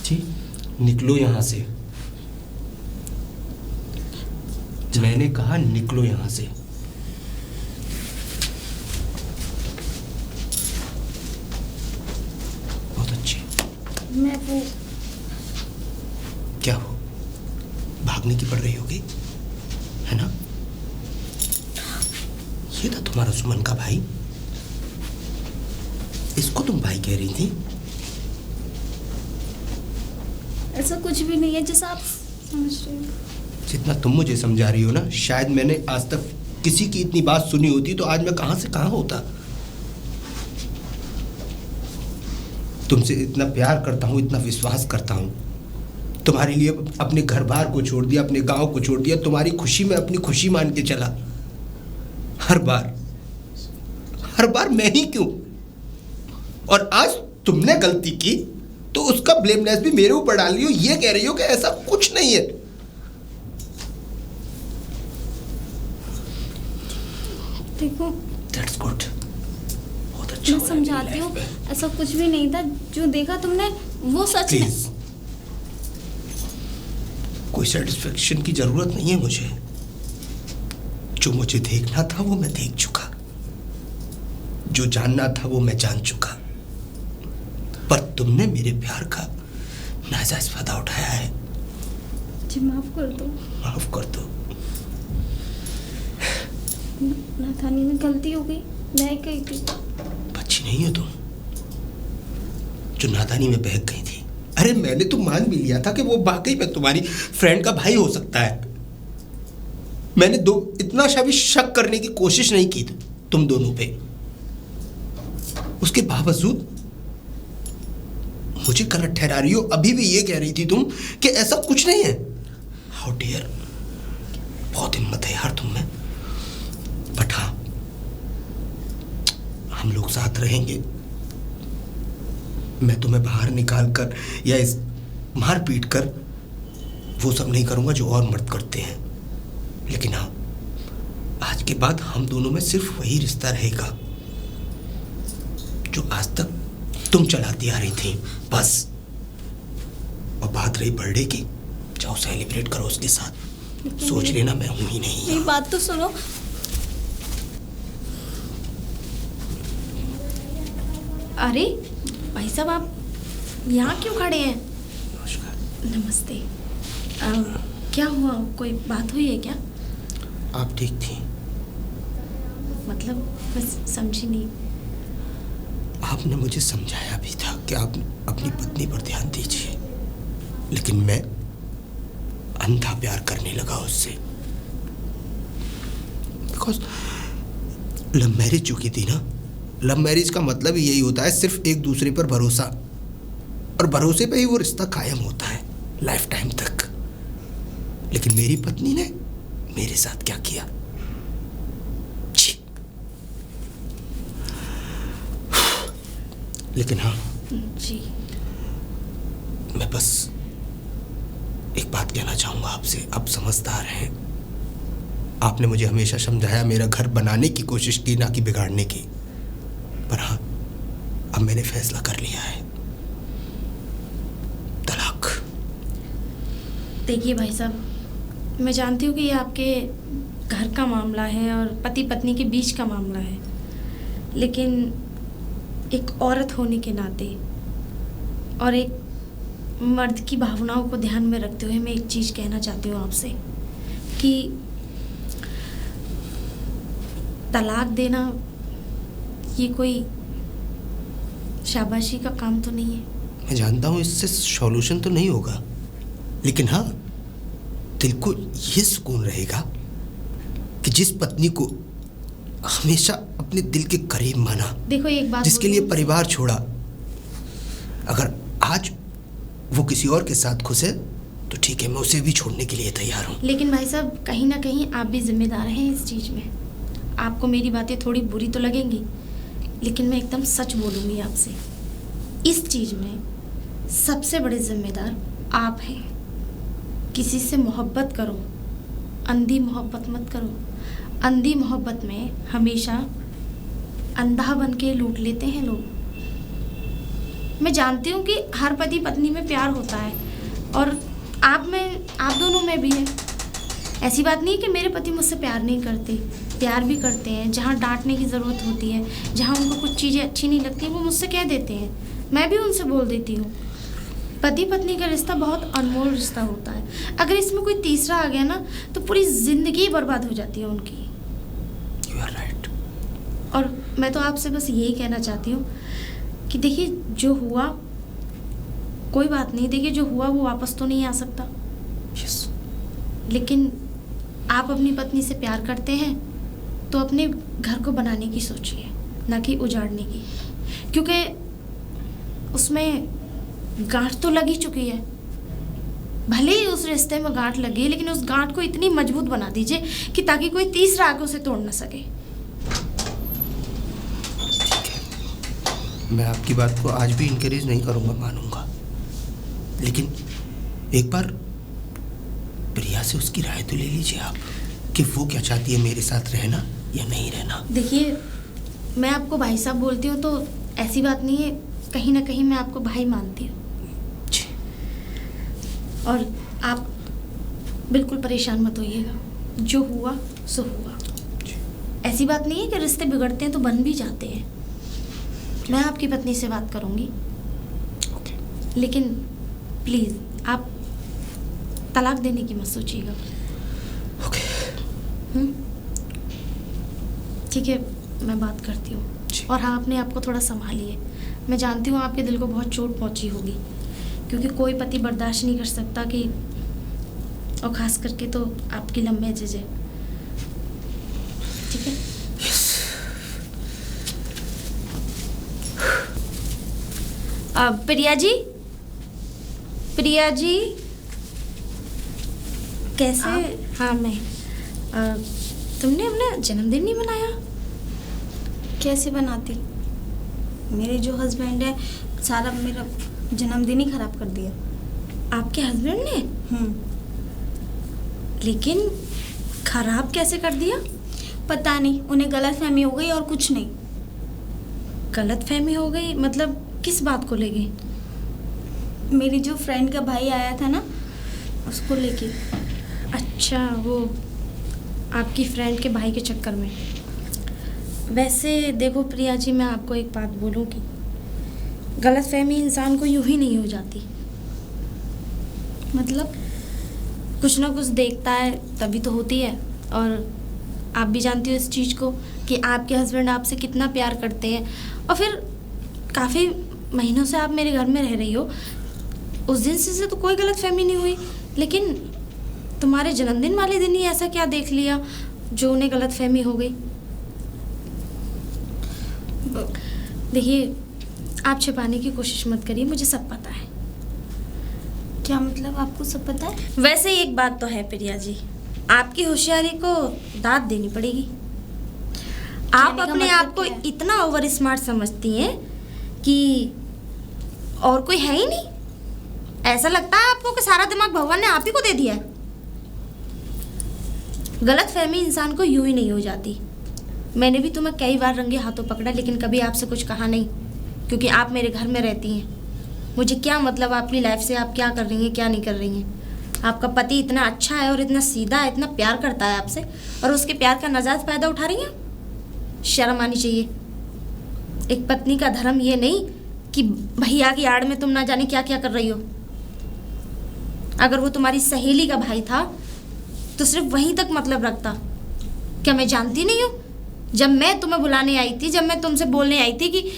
जी निकलो यहाँ से, मैंने कहा निकलो यहाँ से। बहुत अच्छी। मैं वो क्या हो, भागने की पड़ रही होगी, है ना? ये था तुम्हारा सुमन का भाई, इसको तुम भाई कह रही थी? ऐसा कुछ भी नहीं है जैसा आप समझ रहे हो। जितना तुम मुझे समझा रही हो ना, शायद मैंने आज तक किसी की इतनी बात सुनी होती तो आज मैं कहां से कहां होता। तुमसे इतना प्यार करता हूं, इतना विश्वास करता हूं, तुम्हारे लिए अपने घर बार को छोड़ दिया, अपने गांव को छोड़ दिया, तुम्हारी खुशी में अपनी खुशी मान के चला। हर बार मैं ही क्यों? और आज तुमने गलती की तो उसका ब्लेमनेस भी मेरे ऊपर डाल रही हो, ये कह रही हो कि ऐसा कुछ नहीं है। देखो दैट्स गुड। अच्छा मैं हो रहा है मेरी समझाती हूँ, life में। ऐसा कुछ भी नहीं था। जो देखा तुमने वो सच है। प्लीज, कोई सेटिस्फेक्शन की जरूरत नहीं है मुझे। जो मुझे देखना था वो मैं देख चुका, जो जानना था वो मैं जान चुका। पर तुमने मेरे प्यार का नाजायज फायदा उठाया है। जी माफ कर दो। माफ कर दो। नाथानी में गलती हो गई, मैं कही थी। बच्ची नहीं हो तुम जो नादानी में बहक गई थी। अरे मैंने तो मान भी लिया था कि वो वाकई में तुम्हारी फ्रेंड का भाई हो सकता है। मैंने इतना सा भी शक करने की कोशिश नहीं की तुम दोनों पे। उसके बावजूद मुझे गलत ठहरा रही हो। अभी भी ये कह रही थी तुम कि ऐसा कुछ नहीं है। हाउ डियर, बहुत हिम्मत है यार तुम में। बट हाँ, हम लोग साथ रहेंगे। मैं तुम्हें बाहर निकाल कर या इस मार पीट कर वो सब नहीं करूंगा जो और मर्द करते हैं। लेकिन हाँ, आज के बाद हम दोनों में सिर्फ वही रिश्ता रहेगा जो आज तक तुम चलाती आ रही थी, बस। और बात रही बर्थडे की, जाओ सेलिब्रेट करो उसके साथ। सोच लेना मैं हूं ही नहीं। मेरी बात तो सुनो। अरे भाई साहब, आप यहाँ क्यों खड़े हैं? नमस्कार। नमस्ते। क्या हुआ, कोई बात हुई है क्या? आप ठीक थी। मतलब मैं समझी नहीं। आपने मुझे समझाया भी था कि आप अपनी पत्नी पर ध्यान दीजिए, लेकिन मैं अंधा प्यार करने लगा उससे। बिकॉज लव मैरिज जो की थी ना, लव मैरिज का मतलब ही यही होता है, सिर्फ एक दूसरे पर भरोसा, और भरोसे पे ही वो रिश्ता कायम होता है लाइफ टाइम तक। लेकिन मेरी पत्नी ने मेरे साथ क्या किया, छी। लेकिन हाँ, जी मैं बस एक बात कहना चाहूंगा आपसे। आप समझदार हैं। आपने मुझे हमेशा समझाया, मेरा घर बनाने की कोशिश की, ना कि बिगाड़ने की। पर हाँ, अब मैंने फैसला कर लिया है, तलाक। देखिए भाई साहब, मैं जानती हूँ कि ये आपके घर का मामला है और पति पत्नी के बीच का मामला है, लेकिन एक औरत होने के नाते और एक मर्द की भावनाओं को ध्यान में रखते हुए मैं एक चीज़ कहना चाहती हूँ आपसे कि तलाक देना ये कोई शाबाशी का काम तो नहीं है। मैं जानता हूँ इससे सॉल्यूशन तो नहीं होगा, लेकिन हाँ, दिल को ये सुकून रहेगा कि जिस पत्नी को हमेशा अपने दिल के करीब माना, देखो एक बात जिसके लिए बोलूं? परिवार छोड़ा, अगर आज वो किसी और के साथ खुश है तो ठीक है, मैं उसे भी छोड़ने के लिए तैयार हूँ। लेकिन भाई साहब, कहीं ना कहीं आप भी जिम्मेदार हैं इस चीज़ में। आपको मेरी बातें थोड़ी बुरी तो लगेंगी, लेकिन मैं एकदम सच बोलूँगी आपसे। इस चीज़ में सबसे बड़े जिम्मेदार आप हैं। किसी से मोहब्बत करो, अंधी मोहब्बत मत करो। अंधी मोहब्बत में हमेशा अंधा बन के लूट लेते हैं लोग। मैं जानती हूँ कि हर पति पत्नी में प्यार होता है, और आप दोनों में भी है। ऐसी बात नहीं है कि मेरे पति मुझसे प्यार नहीं करते, प्यार भी करते हैं। जहाँ डांटने की ज़रूरत होती है, जहाँ उनको कुछ चीज़ें अच्छी नहीं लगती, वो मुझसे कह देते हैं, मैं भी उनसे बोल देती हूँ। पति पत्नी का रिश्ता बहुत अनमोल रिश्ता होता है। अगर इसमें कोई तीसरा आ गया ना, तो पूरी ज़िंदगी बर्बाद हो जाती है उनकी। You are right. और मैं तो आपसे बस यही कहना चाहती हूँ कि देखिए, जो हुआ कोई बात नहीं। देखिए, जो हुआ वो वापस तो नहीं आ सकता। Yes. लेकिन आप अपनी पत्नी से प्यार करते हैं तो अपने घर को बनाने की सोचिए, ना कि उजाड़ने की, क्योंकि उसमें गांठ तो लग ही चुकी है। भले ही उस रिश्ते में गांठ लगी, लेकिन उस गांठ को इतनी मजबूत बना दीजिए कि ताकि कोई तीसरा आके उसे तोड़ ना सके। ठीक है, मैं आपकी बात को आज भी इनकरेज नहीं करूंगा, मानूंगा। लेकिन एक बार प्रिया से उसकी राय तो ले लीजिए आप कि वो क्या चाहती है, मेरे साथ रहना या नहीं रहना। देखिए, मैं आपको भाई साहब बोलती हूँ तो ऐसी बात नहीं है, कहीं ना कहीं मैं आपको भाई मानती हूँ। और आप बिल्कुल परेशान मत होइएगा, जो हुआ सो हुआ। ऐसी बात नहीं है कि रिश्ते बिगड़ते हैं तो बन भी जाते हैं। मैं आपकी पत्नी से बात करूँगी, लेकिन प्लीज़ आप तलाक देने की मत सोचिएगा। ठीक है, मैं बात करती हूँ। और हाँ, अपने आप को थोड़ा संभालिए। मैं जानती हूँ आपके दिल को बहुत चोट पहुँची होगी, क्योंकि कोई पति बर्दाश्त नहीं कर सकता कि, और ख़ास करके तो आपकी लव मैरिज है। ठीक है? प्रिया जी, प्रिया जी कैसे? हाँ मैं। तुमने अपना जन्मदिन नहीं मनाया? कैसे बनाती? मेरे जो हस्बैंड है सारा मेरा जन्मदिन ही खराब कर दिया। आपके हस्बैंड ने? लेकिन खराब कैसे कर दिया? पता नहीं, उन्हें गलतफहमी हो गई और कुछ नहीं। गलतफहमी हो गई मतलब किस बात को लेके? मेरी जो फ्रेंड का भाई आया था ना, उसको लेके। अच्छा, वो आपकी फ्रेंड के भाई के चक्कर में। वैसे देखो प्रिया जी, मैं आपको एक बात बोलूँ कि गलतफहमी इंसान को यूं ही नहीं हो जाती। मतलब कुछ ना कुछ देखता है तभी तो होती है। और आप भी जानती हो इस चीज़ को कि आपके हस्बैंड आपसे कितना प्यार करते हैं। और फिर काफ़ी महीनों से आप मेरे घर में रह रही हो, उस दिन से तो कोई गलतफहमी नहीं हुई, लेकिन तुम्हारे जन्मदिन वाले दिन ही ऐसा क्या देख लिया जो उन्हें गलतफहमी हो गई? देखिए, आप छिपाने की कोशिश मत करिए, मुझे सब पता है। क्या मतलब? आपको सब पता है? वैसे एक बात तो है प्रिया जी, आपकी होशियारी को दाद देनी पड़ेगी। आप अपने आप को इतना ओवर स्मार्ट समझती हैं कि और कोई है ही नहीं। ऐसा लगता है आपको कि सारा दिमाग भगवान ने आप ही को दे दिया है। गलतफहमी इंसान को यूं ही नहीं हो जाती। मैंने भी तुम्हें कई बार रंगे हाथों पकड़ा, लेकिन कभी आपसे कुछ कहा नहीं, क्योंकि आप मेरे घर में रहती हैं। मुझे क्या मतलब आपकी लाइफ से, आप क्या कर रही हैं क्या नहीं कर रही हैं। आपका पति इतना अच्छा है और इतना सीधा है, इतना प्यार करता है आपसे, और उसके प्यार का नजायज़ फ़ायदा उठा रही हैं। शर्म आनी चाहिए। एक पत्नी का धर्म ये नहीं कि भैया की आड़ में तुम ना जाने क्या क्या कर रही हो। अगर वो तुम्हारी सहेली का भाई था तो सिर्फ वहीं तक मतलब रखता। क्या मैं जानती नहीं हूँ? जब मैं तुम्हें बुलाने आई थी, जब मैं तुमसे बोलने आई थी कि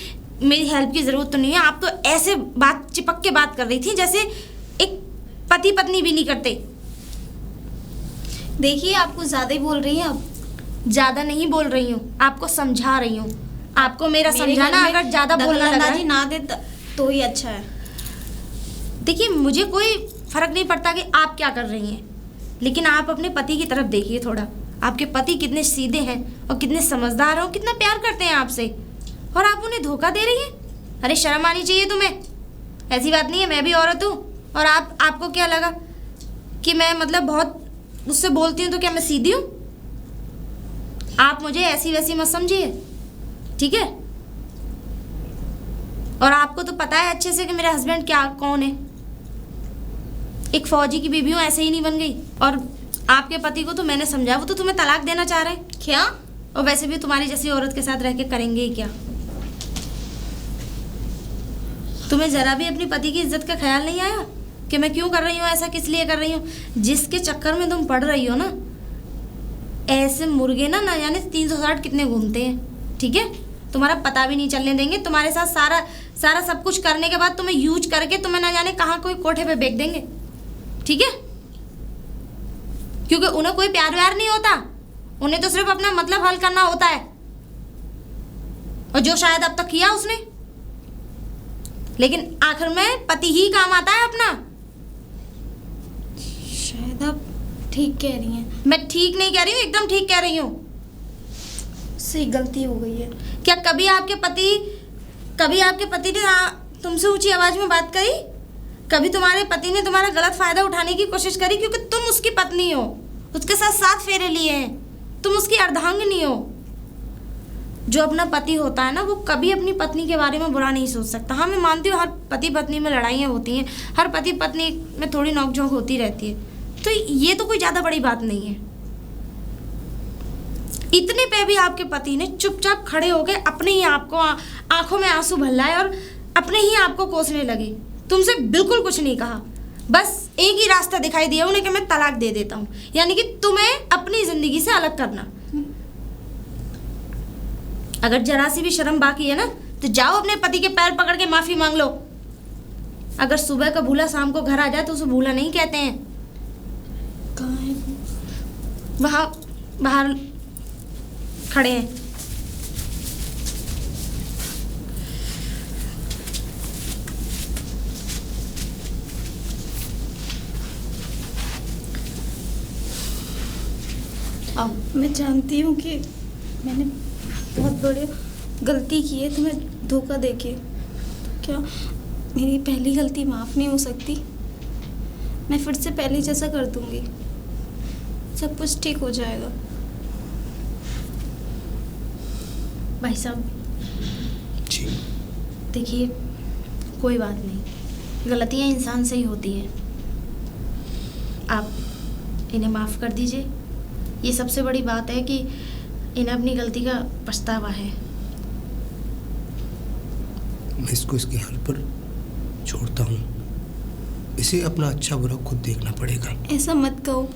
मेरी हेल्प की ज़रूरत तो नहीं है, आप तो ऐसे बात चिपक के बात कर रही थी जैसे एक पति पत्नी भी नहीं करते। देखिए, आपको ज़्यादा ही बोल रही हैं आप। ज़्यादा नहीं बोल रही हूँ, आपको समझा रही हूँ। आपको मेरा समझाना अगर ज़्यादा बोलना लगा दखलअंदाजी ना दे तो ही अच्छा है। देखिए, मुझे कोई फ़र्क नहीं पड़ता कि आप क्या कर रही हैं, लेकिन आप अपने पति की तरफ देखिए थोड़ा। आपके पति कितने सीधे हैं और कितने समझदार हैं और कितना प्यार करते हैं आपसे, और आप उन्हें धोखा दे रही हैं। अरे शर्म आनी चाहिए तुम्हें। ऐसी बात नहीं है, मैं भी औरत हूँ। और आपको क्या लगा कि मैं मतलब बहुत उससे बोलती हूँ तो क्या मैं सीधी हूँ? आप मुझे ऐसी वैसी मत समझिए, ठीक है? और आपको तो पता है अच्छे से कि मेरे हस्बैंड क्या कौन है। एक फौजी की बीवी हूँ, ऐसे ही नहीं बन गई। और आपके पति को तो मैंने समझाया, वो तो तुम्हें तलाक देना चाह रहे हैं। क्या? और वैसे भी तुम्हारी जैसी औरत के साथ रह के करेंगे ही क्या? तुम्हें जरा भी अपनी पति की इज्जत का ख्याल नहीं आया कि मैं क्यों कर रही हूँ ऐसा, किस लिए कर रही हूँ? जिसके चक्कर में तुम पड़ रही हो ना, ऐसे मुर्गे ना जाने 360 कितने घूमते हैं, ठीक है? तुम्हारा पता भी नहीं चलने देंगे। तुम्हारे साथ सारा सब कुछ करने के बाद तुम्हें यूज करके तुम्हें ना जाने कहाँ कोई कोठे पे बेच देंगे, ठीक है? क्योंकि उन्हें कोई प्यार व्यार नहीं होता, उन्हें तो सिर्फ अपना मतलब हल करना होता है, और जो शायद अब तक किया उसने। लेकिन आखिर में पति ही काम आता है अपना। शायद आप ठीक कह रही हैं। मैं ठीक नहीं कह रही हूँ, एकदम ठीक कह रही हूँ। से गलती हो गई है। क्या कभी आपके पति ने तुमसे ऊंची आवाज में बात करी? कभी तुम्हारे पति ने तुम्हारा गलत फायदा उठाने की कोशिश करी? क्योंकि तुम उसकी पत्नी हो, उसके साथ 7 फेरे लिए हैं, तुम उसकी अर्धांगिनी हो। जो अपना पति होता है ना, वो कभी अपनी पत्नी के बारे में बुरा नहीं सोच सकता। हाँ, मैं मानती हूँ हर पति पत्नी में लड़ाइयाँ होती हैं, हर पति पत्नी में थोड़ी नोकझोंक होती रहती है, तो ये तो कोई ज़्यादा बड़ी बात नहीं है। इतने पे भी आपके पति ने चुपचाप खड़े हो गए, अपने ही आपको आंखों में आंसू भर लाए और अपने ही आपको कोसने लगे। तुमसे बिल्कुल कुछ नहीं कहा, बस एक ही रास्ता दिखाई दिया उन्हें कि मैं तलाक दे देता हूँ, यानी कि तुम्हें अपनी जिंदगी से अलग करना। अगर जरा सी भी शर्म बाकी है ना, तो जाओ अपने पति के पैर पकड़ के माफी मांग लो। अगर सुबह का भूला शाम को घर आ जाए तो उसे भूला नहीं कहते हैं। कहाँ है? वहाँ बाहर खड़े हैं। अब मैं जानती हूँ कि मैंने बहुत बड़ी गलती की है तुम्हें धोखा देके। क्या मेरी पहली गलती माफ़ नहीं हो सकती? मैं फिर से पहले जैसा कर दूँगी, सब कुछ ठीक हो जाएगा। भाई साहब जी देखिए, कोई बात नहीं, गलतियाँ इंसान से ही होती हैं। आप इन्हें माफ़ कर दीजिए। ये सबसे बड़ी बात है कि इन्हें अपनी गलती का पछतावा है। मैं इसको इसके हाल पर छोड़ता हूँ, इसे अपना अच्छा बुरा खुद देखना पड़ेगा। ऐसा मत कहो,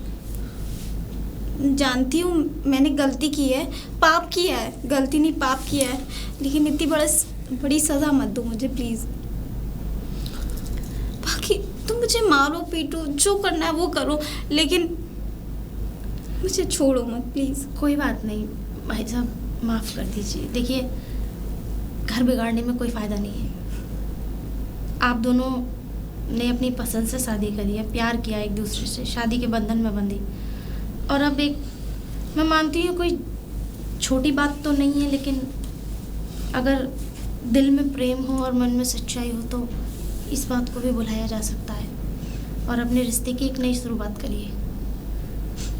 जानती हूँ मैंने गलती की है, पाप किया है, गलती नहीं पाप किया है, लेकिन इतनी बड़ी सज़ा मत दो मुझे प्लीज़। बाकी तुम मुझे मारो पीटो जो करना है वो करो, लेकिन मुझे छोड़ो मत प्लीज़। कोई बात नहीं भाई साहब, माफ़ कर दीजिए। देखिए, घर बिगाड़ने में कोई फ़ायदा नहीं है। आप दोनों ने अपनी पसंद से शादी करी है, प्यार किया एक दूसरे से, शादी के बंधन में बंधी, और अब एक, मैं मानती हूँ कोई छोटी बात तो नहीं है, लेकिन अगर दिल में प्रेम हो और मन में सच्चाई हो तो इस बात को भी भुलाया जा सकता है और अपने रिश्ते की एक नई शुरुआत करिए,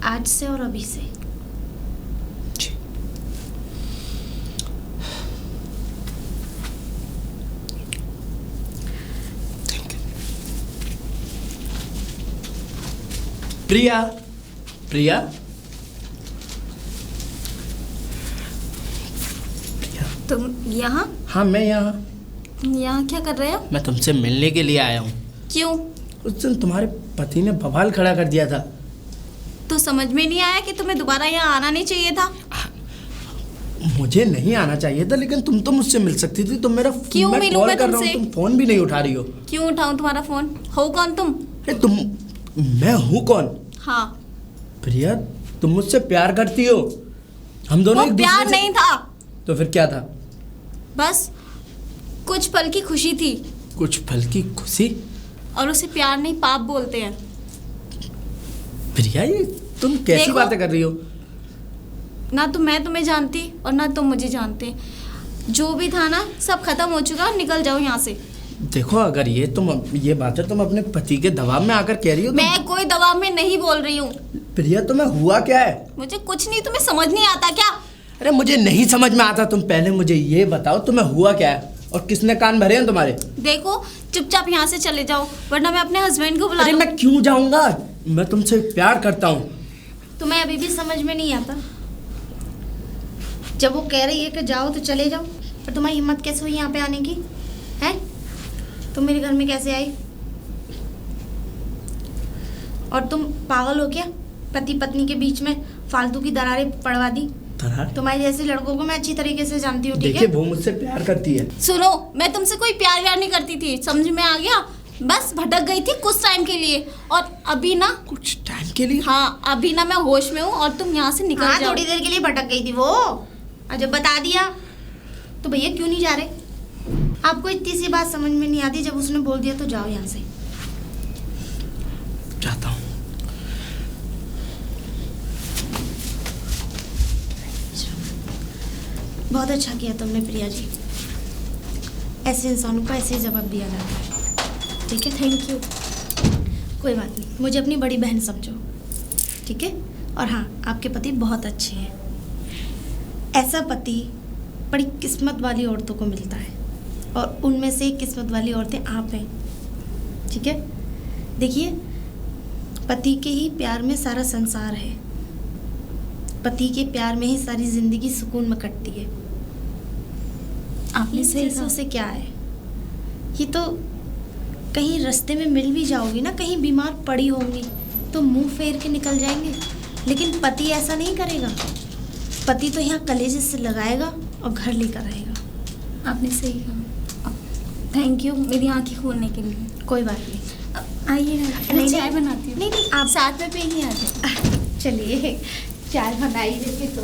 आज से और अभी से। जी थैंक यू। प्रिया, प्रिया, तुम यहाँ? हाँ मैं यहाँ क्या कर रहे हो? मैं तुमसे मिलने के लिए आया हूँ। क्यों? उस दिन तुम्हारे पति ने बवाल खड़ा कर दिया था। तो समझ में नहीं आया कि तुम्हें दोबारा यहाँ आना नहीं चाहिए था? मुझे नहीं आना चाहिए था, लेकिन तुम तो मुझसे मिल सकती थी। तुम मेरा क्यों मैं मिलूं कॉल मैं कर रहा हूँ, तुमसे? तुम फोन भी नहीं उठा रही हो। क्यों उठाऊं तुम्हारा फोन? हो कौन तुम? अरे तुम, मैं हूँ कौन? हाँ, प्रिया, तुम मुझसे प्यार करती हो। हम दोनों वो एक प्यार दूसरे से... नहीं था, तो फिर क्या था? बस कुछ पल की खुशी थी। कुछ पल की खुशी? और उसे प्यार नहीं पाप बोलते हैं। प्रिया, ये तुम कैसी देखो, बातें कर रही हो? ना तो मैं तुम्हें जानती और ना तुम मुझे जानते। जो भी था ना सब खत्म हो चुका, निकल जाओ यहाँ से। देखो, अगर ये बातें तुम अपने पति के दबाव में आकर कह रही हो तो... मैं कोई दबाव में नहीं बोल रही हूँ। प्रिया, तुम्हें हुआ क्या है? मुझे कुछ नहीं, तुम्हें समझ नहीं आता क्या? अरे मुझे नहीं समझ में आता। तुम पहले मुझे ये बताओ, तुम्हें हुआ क्या है और किसने कान भरे हैं तुम्हारे? देखो, चुपचाप यहाँ से चले जाओ, वरना मैं अपने हस्बैंड को बुला अरे लूँ। मैं क्यों जाऊंगा? मैं तुमसे प्यार करता हूँ। तुम्हें अभी भी समझ में नहीं आता? जब वो कह रही है कि जाओ तो चले जाओ, पर तुम्हारी हिम्मत कैसे हुई यहाँ पे आने की? है तुम मेरे घर में कैसे आई? और तुम पागल हो क्या? पति पत्नी के बीच में फालतू की दरारें पड़वा दी। तुम्हारे जैसे लड़कों को मैं अच्छी तरीके से जानती हूँ, ठीक है? देखिए, वो मुझसे प्यार करती है। सुनो, मैं तुमसे कोई प्यार व्यार नहीं करती थी, समझ में आ गया? बस भटक गई थी कुछ टाइम के लिए, और अभी ना कुछ टाइम के लिए? हाँ, अभी ना मैं होश में हूँ और तुम यहाँ से निकल जाओ। थोड़ी देर के लिए भटक गई थी वो, और जब बता दिया तो भैया क्यों नहीं जा रहे? आपको इतनी सी बात समझ में नहीं आती? जब उसने बोल दिया तो जाओ यहाँ से। जाता हूँ। बहुत अच्छा किया तुमने प्रिया जी, ऐसे इंसानों को ऐसे ही जवाब दिया जाता है, ठीक है? Thank you. कोई बात नहीं, मुझे अपनी बड़ी बहन समझो, ठीक है? और हाँ, आपके पति बहुत अच्छे हैं। ऐसा पति बड़ी किस्मत वाली औरतों को मिलता है, और उनमें से एक किस्मत वाली औरतें आप हैं। ठीक है, देखिए, पति के ही प्यार में सारा संसार है, पति के प्यार में ही सारी जिंदगी सुकून में कटती है। आपने सही पैसों से क्या है, ये तो कहीं रास्ते में मिल भी जाओगी ना, कहीं बीमार पड़ी होंगी तो मुंह फेर के निकल जाएंगे, लेकिन पति ऐसा नहीं करेगा। पति तो यहाँ कलेजे से लगाएगा और घर लेकर आएगा। आपने सही कहा। थैंक यू मेरी आंखें खोलने के लिए। कोई बात नहीं, आइए ना, मैं चाय बनाती हूँ। नहीं, आप साथ में पे नहीं आते। चलिए, चाय बनाई देती तो